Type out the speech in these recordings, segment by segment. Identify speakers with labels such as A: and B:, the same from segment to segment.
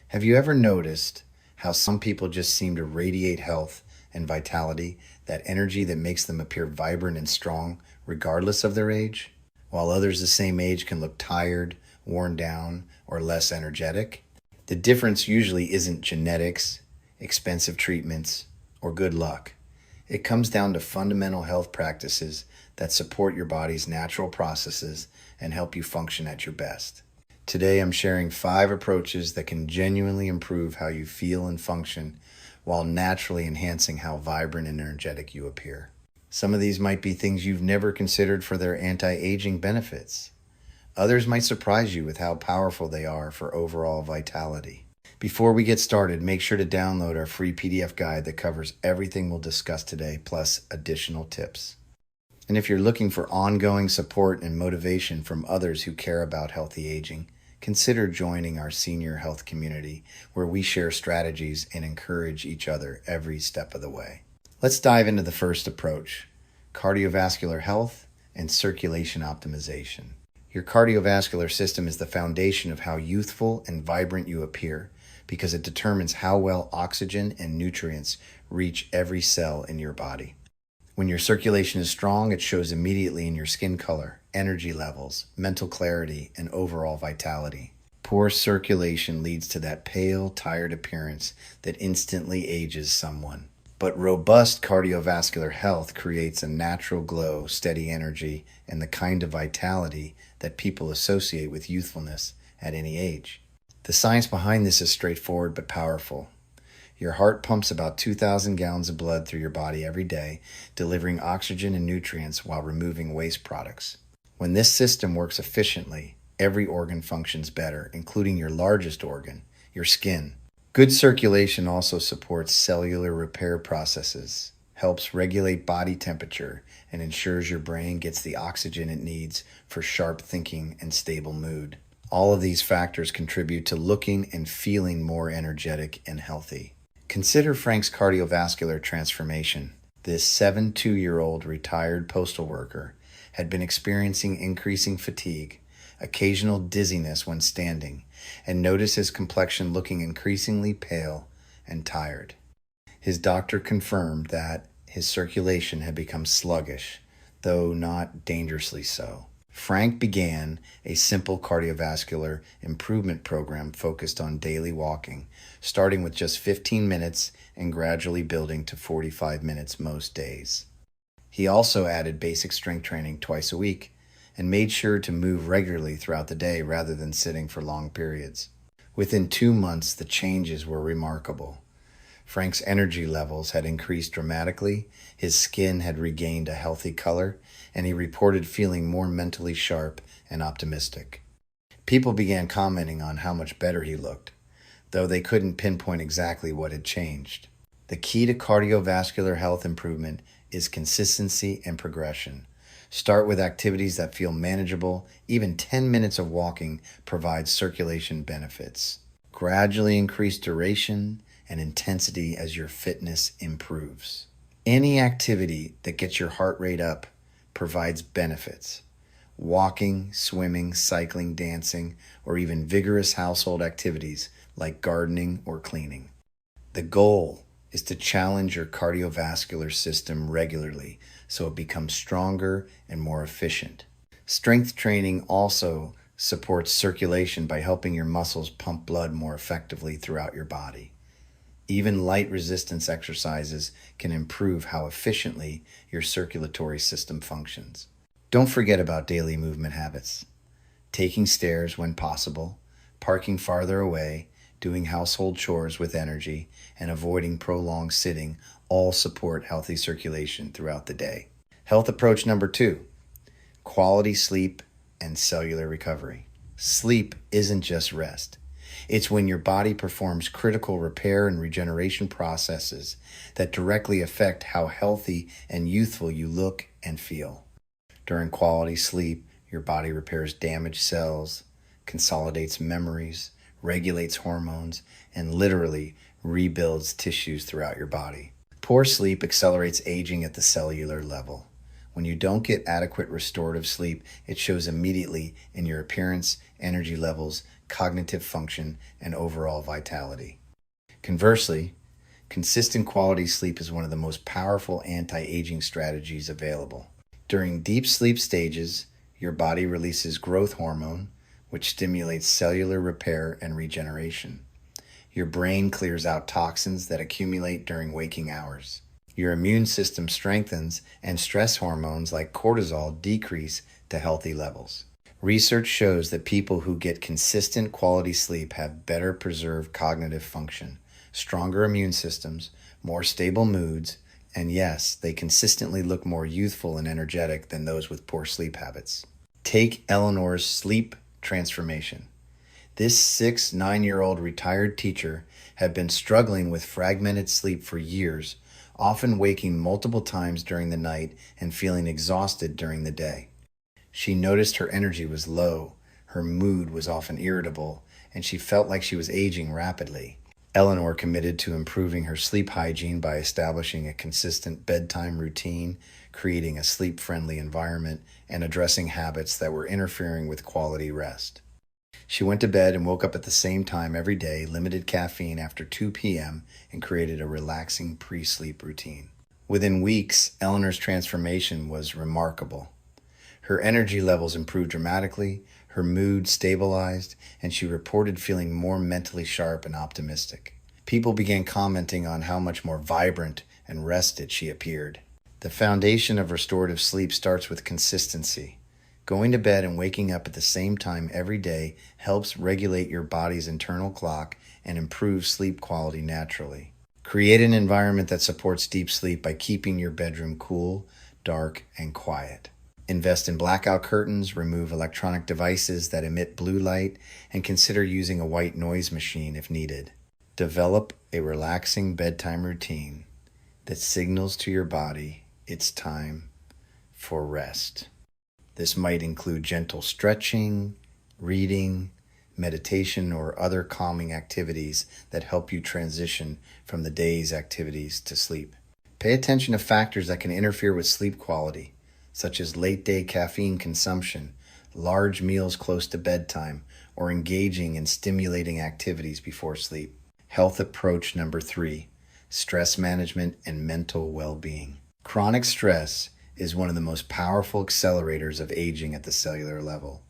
A: Have you ever noticed how some people just seem to radiate health and vitality, that energy that makes them appear vibrant and strong regardless of their age, while others the same age can look tired, worn down, or less energetic? The difference usually isn't genetics, expensive treatments, or good luck. It comes down to fundamental health practices that support your body's natural processes and help you function at your best. Today, I'm sharing 5 approaches that can genuinely improve how you feel and function while naturally enhancing how vibrant and energetic you appear. Some of these might be things you've never considered for their anti-aging benefits. Others might surprise you with how powerful they are for overall vitality. Before we get started, make sure to download our free PDF guide that covers everything we'll discuss today, plus additional tips. And if you're looking for ongoing support and motivation from others who care about healthy aging, consider joining our senior health community, where we share strategies and encourage each other every step of the way. Let's dive into the first approach: cardiovascular health and circulation optimization. Your cardiovascular system is the foundation of how youthful and vibrant you appear, because it determines how well oxygen and nutrients reach every cell in your body. When your circulation is strong, it shows immediately in your skin color, energy levels, mental clarity, and overall vitality. Poor circulation leads to that pale, tired appearance that instantly ages someone. But robust cardiovascular health creates a natural glow, steady energy, and the kind of vitality that people associate with youthfulness at any age. The science behind this is straightforward but powerful. Your heart pumps about 2,000 gallons of blood through your body every day, delivering oxygen and nutrients while removing waste products. When this system works efficiently, every organ functions better, including your largest organ, your skin. Good circulation also supports cellular repair processes, helps regulate body temperature, and ensures your brain gets the oxygen it needs for sharp thinking and stable mood. All of these factors contribute to looking and feeling more energetic and healthy. Consider Frank's cardiovascular transformation. This 72-year-old retired postal worker had been experiencing increasing fatigue, occasional dizziness when standing, and noticed his complexion looking increasingly pale and tired. His doctor confirmed that his circulation had become sluggish, though not dangerously so. Frank began a simple cardiovascular improvement program focused on daily walking, starting with just 15 minutes and gradually building to 45 minutes most days. He also added basic strength training twice a week and made sure to move regularly throughout the day rather than sitting for long periods. Within 2 months, the changes were remarkable. Frank's energy levels had increased dramatically, his skin had regained a healthy color, and he reported feeling more mentally sharp and optimistic. People began commenting on how much better he looked, though they couldn't pinpoint exactly what had changed. The key to cardiovascular health improvement is consistency and progression. Start with activities that feel manageable. Even 10 minutes of walking provides circulation benefits. Gradually increase duration and intensity as your fitness improves. Any activity that gets your heart rate up provides benefits. Walking, swimming, cycling, dancing, or even vigorous household activities like gardening or cleaning. The goal is to challenge your cardiovascular system regularly so it becomes stronger and more efficient. Strength training also supports circulation by helping your muscles pump blood more effectively throughout your body. Even light resistance exercises can improve how efficiently your circulatory system functions. Don't forget about daily movement habits. Taking stairs when possible, parking farther away, doing household chores with energy, and avoiding prolonged sitting all support healthy circulation throughout the day. Health approach number 2, quality sleep and cellular recovery. Sleep isn't just rest. It's when your body performs critical repair and regeneration processes that directly affect how healthy and youthful you look and feel. During quality sleep, your body repairs damaged cells, consolidates memories, regulates hormones, and literally rebuilds tissues throughout your body. Poor sleep accelerates aging at the cellular level. When you don't get adequate restorative sleep, it shows immediately in your appearance, energy levels, cognitive function, and overall vitality. Conversely, consistent quality sleep is one of the most powerful anti-aging strategies available. During deep sleep stages, your body releases growth hormone, which stimulates cellular repair and regeneration. Your brain clears out toxins that accumulate during waking hours. Your immune system strengthens, and stress hormones like cortisol decrease to healthy levels. Research shows that people who get consistent quality sleep have better preserved cognitive function, stronger immune systems, more stable moods, and yes, they consistently look more youthful and energetic than those with poor sleep habits. Take Eleanor's sleep transformation. This 9-year-old retired teacher had been struggling with fragmented sleep for years, often waking multiple times during the night and feeling exhausted during the day. She noticed her energy was low, her mood was often irritable, and she felt like she was aging rapidly. Eleanor committed to improving her sleep hygiene by establishing a consistent bedtime routine, creating a sleep-friendly environment, and addressing habits that were interfering with quality rest. She went to bed and woke up at the same time every day, limited caffeine after 2 p.m., and created a relaxing pre-sleep routine. Within weeks, Eleanor's transformation was remarkable. Her energy levels improved dramatically, her mood stabilized, and she reported feeling more mentally sharp and optimistic. People began commenting on how much more vibrant and rested she appeared. The foundation of restorative sleep starts with consistency. Going to bed and waking up at the same time every day helps regulate your body's internal clock and improve sleep quality naturally. Create an environment that supports deep sleep by keeping your bedroom cool, dark, and quiet. Invest in blackout curtains, remove electronic devices that emit blue light, and consider using a white noise machine if needed. Develop a relaxing bedtime routine that signals to your body it's time for rest. This might include gentle stretching, reading, meditation, or other calming activities that help you transition from the day's activities to sleep. Pay attention to factors that can interfere with sleep quality, such as late-day caffeine consumption, large meals close to bedtime, or engaging in stimulating activities before sleep. Health approach number 3, stress management and mental well-being. Chronic stress is one of the most powerful accelerators of aging at the cellular level.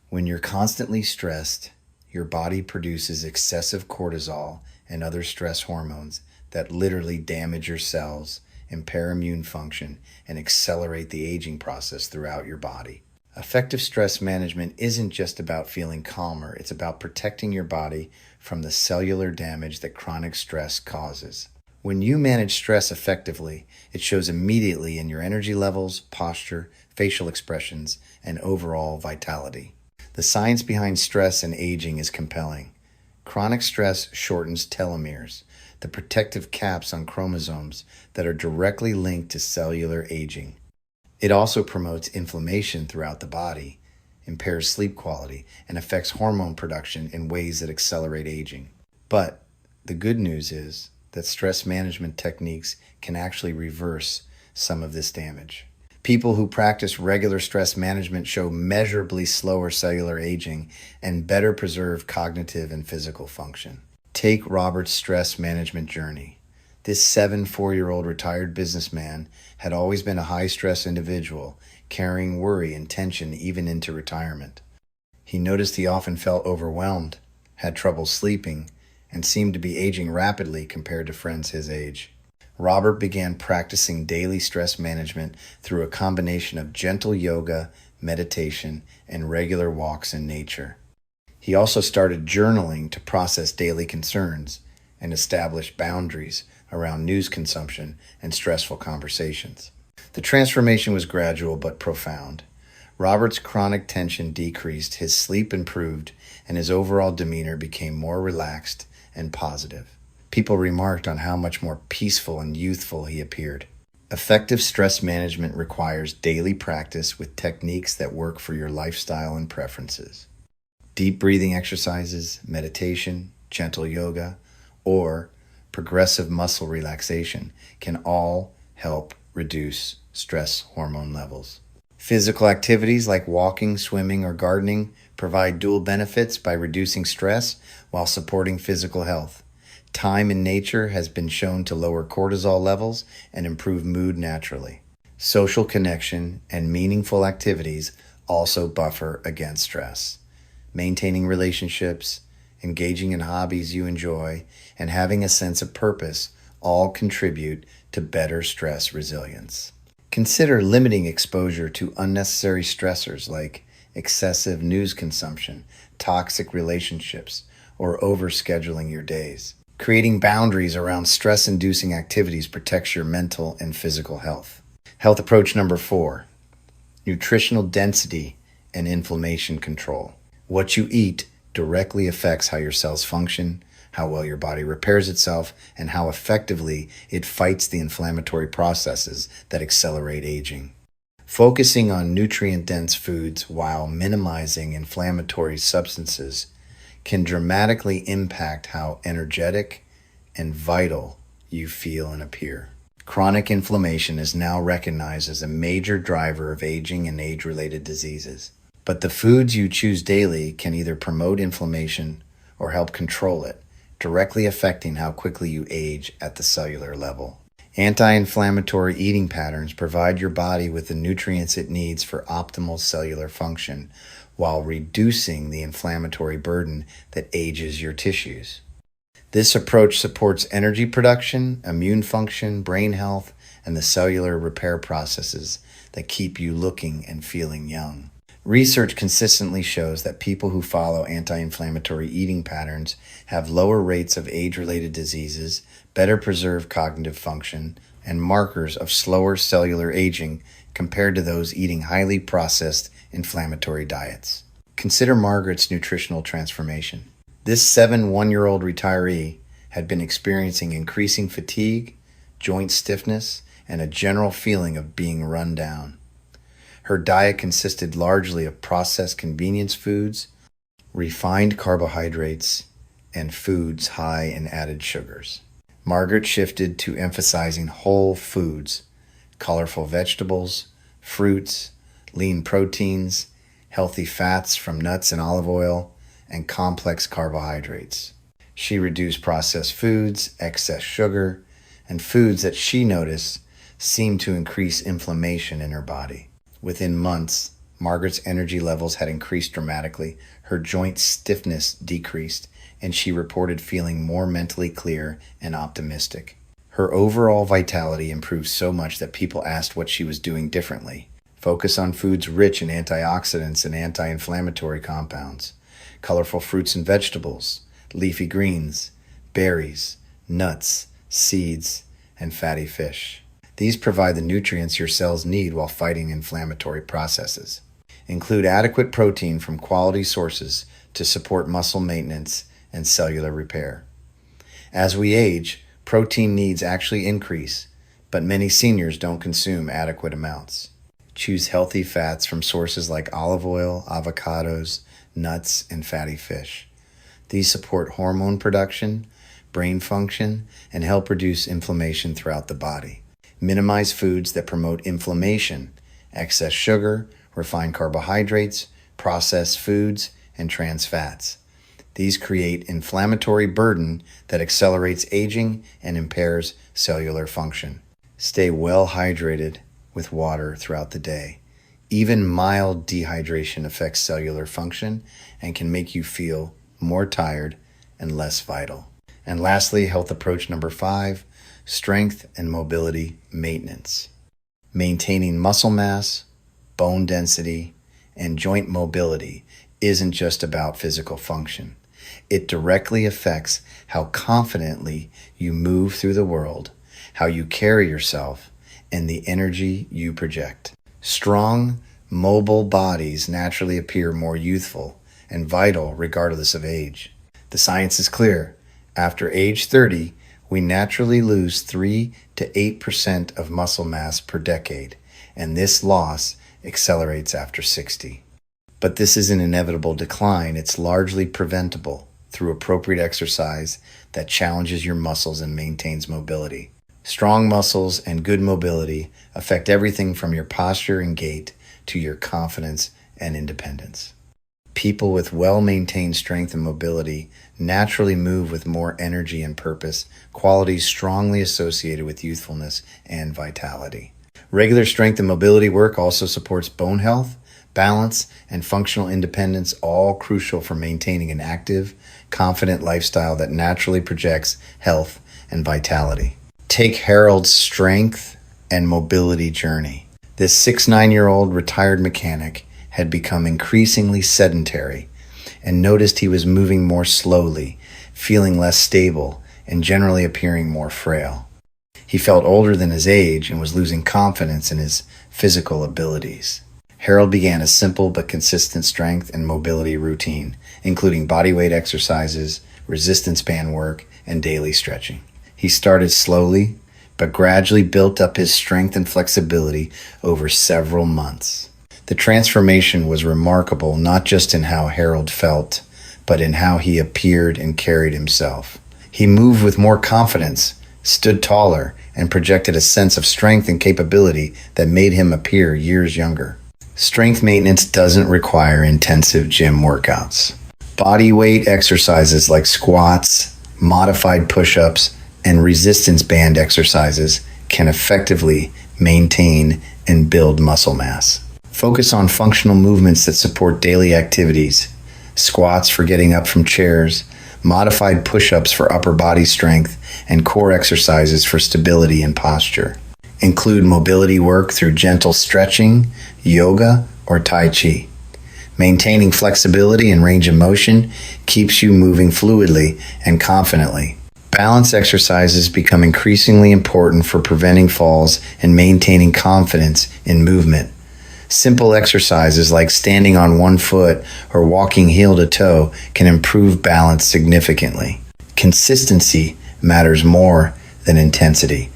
A: When you're constantly stressed, your body produces excessive cortisol and other stress hormones that literally damage your cells, impair immune function, and accelerate the aging process throughout your body. Effective stress management isn't just about feeling calmer, it's about protecting your body from the cellular damage that chronic stress causes. When you manage stress effectively, it shows immediately in your energy levels, posture, facial expressions, and overall vitality. The science behind stress and aging is compelling. Chronic stress shortens telomeres, the protective caps on chromosomes that are directly linked to cellular aging. It also promotes inflammation throughout the body, impairs sleep quality, and affects hormone production in ways that accelerate aging. But the good news is that stress management techniques can actually reverse some of this damage. People who practice regular stress management show measurably slower cellular aging and better preserved cognitive and physical function. Take Robert's stress management journey. This 4-year-old retired businessman had always been a high-stress individual, carrying worry and tension even into retirement. He noticed he often felt overwhelmed, had trouble sleeping, and seemed to be aging rapidly compared to friends his age. Robert began practicing daily stress management through a combination of gentle yoga, meditation, and regular walks in nature. He also started journaling to process daily concerns and establish boundaries around news consumption and stressful conversations. The transformation was gradual but profound. Robert's chronic tension decreased, his sleep improved, and his overall demeanor became more relaxed and positive. People remarked on how much more peaceful and youthful he appeared. Effective stress management requires daily practice with techniques that work for your lifestyle and preferences. Deep breathing exercises, meditation, gentle yoga, or progressive muscle relaxation can all help reduce stress hormone levels. Physical activities like walking, swimming, or gardening provide dual benefits by reducing stress while supporting physical health. Time in nature has been shown to lower cortisol levels and improve mood naturally. Social connection and meaningful activities also buffer against stress. Maintaining relationships, engaging in hobbies you enjoy, and having a sense of purpose all contribute to better stress resilience. Consider limiting exposure to unnecessary stressors like excessive news consumption, toxic relationships, or overscheduling your days. Creating boundaries around stress-inducing activities protects your mental and physical health. Health approach number 4, nutritional density and inflammation control. What you eat directly affects how your cells function, how well your body repairs itself, and how effectively it fights the inflammatory processes that accelerate aging. Focusing on nutrient-dense foods while minimizing inflammatory substances can dramatically impact how energetic and vital you feel and appear. Chronic inflammation is now recognized as a major driver of aging and age-related diseases. But the foods you choose daily can either promote inflammation or help control it, directly affecting how quickly you age at the cellular level. Anti-inflammatory eating patterns provide your body with the nutrients it needs for optimal cellular function while reducing the inflammatory burden that ages your tissues. This approach supports energy production, immune function, brain health, and the cellular repair processes that keep you looking and feeling young. Research consistently shows that people who follow anti-inflammatory eating patterns have lower rates of age-related diseases, better preserved cognitive function, and markers of slower cellular aging compared to those eating highly processed inflammatory diets. Consider Margaret's nutritional transformation. This 1-year-old retiree had been experiencing increasing fatigue, joint stiffness, and a general feeling of being run down. Her diet consisted largely of processed convenience foods, refined carbohydrates, and foods high in added sugars. Margaret shifted to emphasizing whole foods, colorful vegetables, fruits, lean proteins, healthy fats from nuts and olive oil, and complex carbohydrates. She reduced processed foods, excess sugar, and foods that she noticed seemed to increase inflammation in her body. Within months, Margaret's energy levels had increased dramatically, her joint stiffness decreased, and she reported feeling more mentally clear and optimistic. Her overall vitality improved so much that people asked what she was doing differently. Focus on foods rich in antioxidants and anti-inflammatory compounds, colorful fruits and vegetables, leafy greens, berries, nuts, seeds, and fatty fish. These provide the nutrients your cells need while fighting inflammatory processes. Include adequate protein from quality sources to support muscle maintenance and cellular repair. As we age, protein needs actually increase, but many seniors don't consume adequate amounts. Choose healthy fats from sources like olive oil, avocados, nuts, and fatty fish. These support hormone production, brain function, and help reduce inflammation throughout the body. Minimize foods that promote inflammation, excess sugar, refined carbohydrates, processed foods, and trans fats. These create inflammatory burden that accelerates aging and impairs cellular function. Stay well hydrated with water throughout the day. Even mild dehydration affects cellular function and can make you feel more tired and less vital. And lastly, health approach number 5, strength and mobility maintenance. Maintaining muscle mass, bone density, and joint mobility isn't just about physical function. It directly affects how confidently you move through the world, how you carry yourself, and the energy you project. Strong, mobile bodies naturally appear more youthful and vital regardless of age. The science is clear. After age 30, we naturally lose 3 to 8% of muscle mass per decade, and this loss accelerates after 60. But this is an inevitable decline. It's largely preventable through appropriate exercise that challenges your muscles and maintains mobility. Strong muscles and good mobility affect everything from your posture and gait to your confidence and independence. People with well-maintained strength and mobility naturally move with more energy and purpose, qualities strongly associated with youthfulness and vitality. Regular strength and mobility work also supports bone health, balance, and functional independence, all crucial for maintaining an active, confident lifestyle that naturally projects health and vitality. Take Harold's strength and mobility journey. This 6'9" retired mechanic had become increasingly sedentary and noticed he was moving more slowly, feeling less stable, and generally appearing more frail. He felt older than his age and was losing confidence in his physical abilities. Harold began a simple but consistent strength and mobility routine, including bodyweight exercises, resistance band work, and daily stretching. He started slowly, but gradually built up his strength and flexibility over several months. The transformation was remarkable not just in how Harold felt, but in how he appeared and carried himself. He moved with more confidence, stood taller, and projected a sense of strength and capability that made him appear years younger. Strength maintenance doesn't require intensive gym workouts. Body weight exercises like squats, modified push-ups, and resistance band exercises can effectively maintain and build muscle mass. Focus on functional movements that support daily activities, squats for getting up from chairs, modified push-ups for upper body strength, and core exercises for stability and posture. Include mobility work through gentle stretching, yoga, or Tai Chi. Maintaining flexibility and range of motion keeps you moving fluidly and confidently. Balance exercises become increasingly important for preventing falls and maintaining confidence in movement. Simple exercises like standing on one foot or walking heel to toe can improve balance significantly. Consistency matters more than intensity.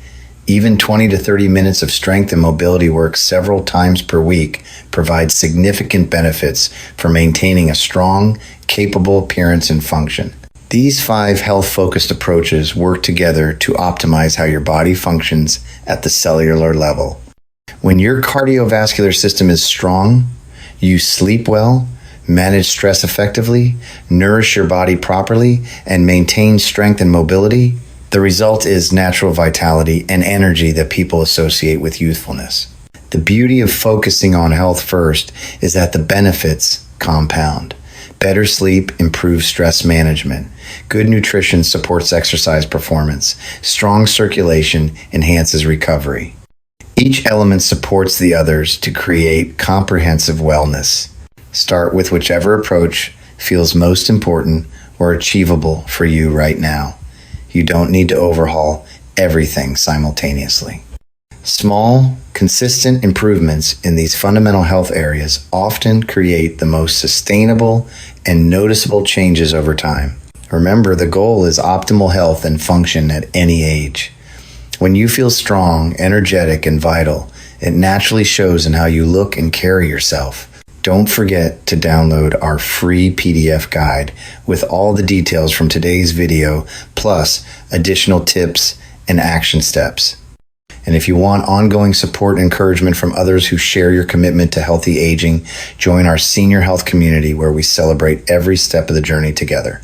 A: Even 20 to 30 minutes of strength and mobility work several times per week provides significant benefits for maintaining a strong, capable appearance and function. These 5 health-focused approaches work together to optimize how your body functions at the cellular level. When your cardiovascular system is strong, you sleep well, manage stress effectively, nourish your body properly, and maintain strength and mobility, the result is natural vitality and energy that people associate with youthfulness. The beauty of focusing on health first is that the benefits compound. Better sleep improves stress management. Good nutrition supports exercise performance. Strong circulation enhances recovery. Each element supports the others to create comprehensive wellness. Start with whichever approach feels most important or achievable for you right now. You don't need to overhaul everything simultaneously. Small, consistent improvements in these fundamental health areas often create the most sustainable and noticeable changes over time. Remember, the goal is optimal health and function at any age. When you feel strong, energetic, and vital, it naturally shows in how you look and carry yourself. Don't forget to download our free PDF guide with all the details from today's video, plus additional tips and action steps. And if you want ongoing support and encouragement from others who share your commitment to healthy aging, join our senior health community where we celebrate every step of the journey together.